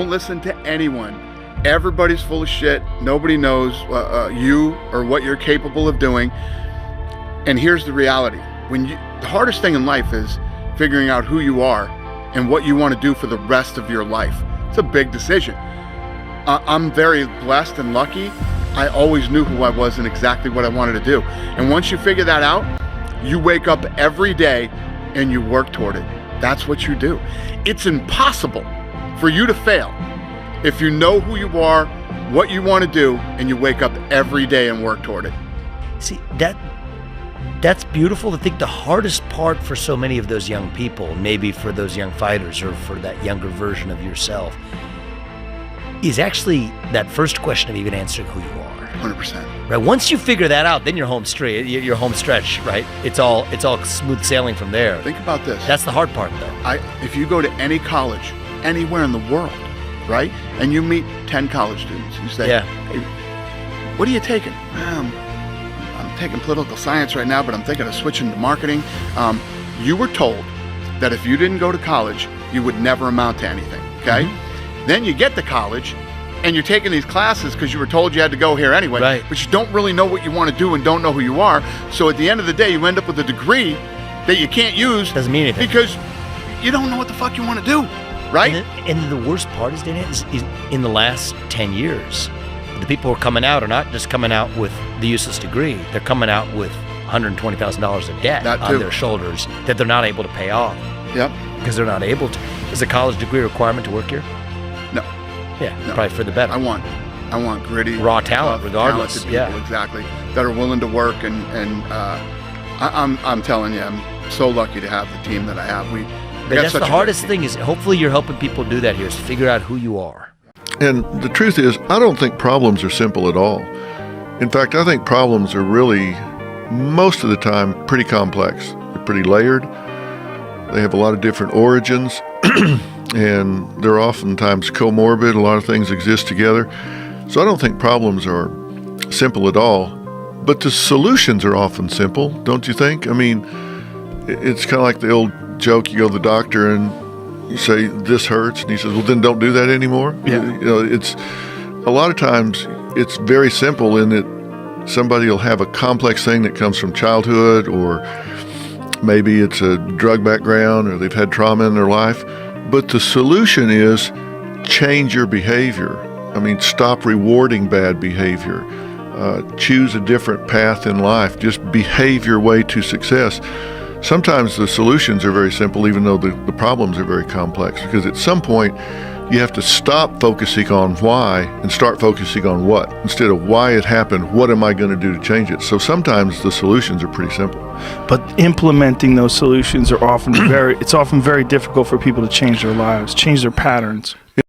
Don't listen to anyone. Everybody's full of shit. Nobody knows you or what you're capable of doing. And here's the reality. The hardest thing in life is figuring out who you are and what you want to do for the rest of your life. It's a big decision. I'm very blessed and lucky. I always knew who I was and exactly what I wanted to do. And once you figure that out, you wake up every day and you work toward it. That's what you do. It's impossible for you to fail if you know who you are, what you want to do, and you wake up every day and work toward it. See, that's beautiful. I think the hardest part for so many of those young people, maybe for those young fighters or for that younger version of yourself, is actually that first question of even answering who you are. 100%. Right. Once you figure that out, then you're home straight. You're home stretch, right? It's all smooth sailing from there. Think about this. That's the hard part, though. If you go to any college, anywhere in the world, right, and you meet 10 college students, you say, hey, what are you taking? I'm taking political science right now, but I'm thinking of switching to marketing. You were told that if you didn't go to college, you would never amount to anything, okay? Mm-hmm. Then you get to college, and you're taking these classes because you were told you had to go here anyway, right, but you don't really know what you want to do and don't know who you are. So at the end of the day, you end up with a degree that you can't use. Doesn't mean anything. Because you don't know what the fuck you want to do, right? And the worst part is, Dana, is in the last 10 years, the people who are coming out are not just coming out with the useless degree. They're coming out with $120,000 of debt on their shoulders that they're not able to pay off. Yep. Because they're not able to. Is a college degree a requirement to work here? No. Yeah, no. Probably for the better. I want gritty, raw talent, regardless. Talented people, exactly, that are willing to work. And I'm telling you, I'm so lucky to have the team that I have. But that's the hardest thing. Is hopefully you're helping people do that here. Is figure out who you are. And the truth is, I don't think problems are simple at all. In fact, I think problems are really, most of the time, pretty complex. They're pretty layered. They have a lot of different origins. And they're oftentimes comorbid. A lot of things exist together. So I don't think problems are simple at all. But the solutions are often simple, don't you think? I mean, it's kind of like the old joke. You go to the doctor and you say, this hurts. And he says, well, then don't do that anymore. Yeah. You know, it's a lot of times it's very simple in that somebody will have a complex thing that comes from childhood, or maybe it's a drug background, or they've had trauma in their life. But the solution is change your behavior. I mean, stop rewarding bad behavior. Choose a different path in life. Just behave your way to success. Sometimes the solutions are very simple, even though the problems are very complex, because at some point you have to stop focusing on why and start focusing on what. Instead of why it happened, what am I going to do to change it? So sometimes the solutions are pretty simple. But implementing those solutions are often it's often very difficult for people to change their lives, change their patterns.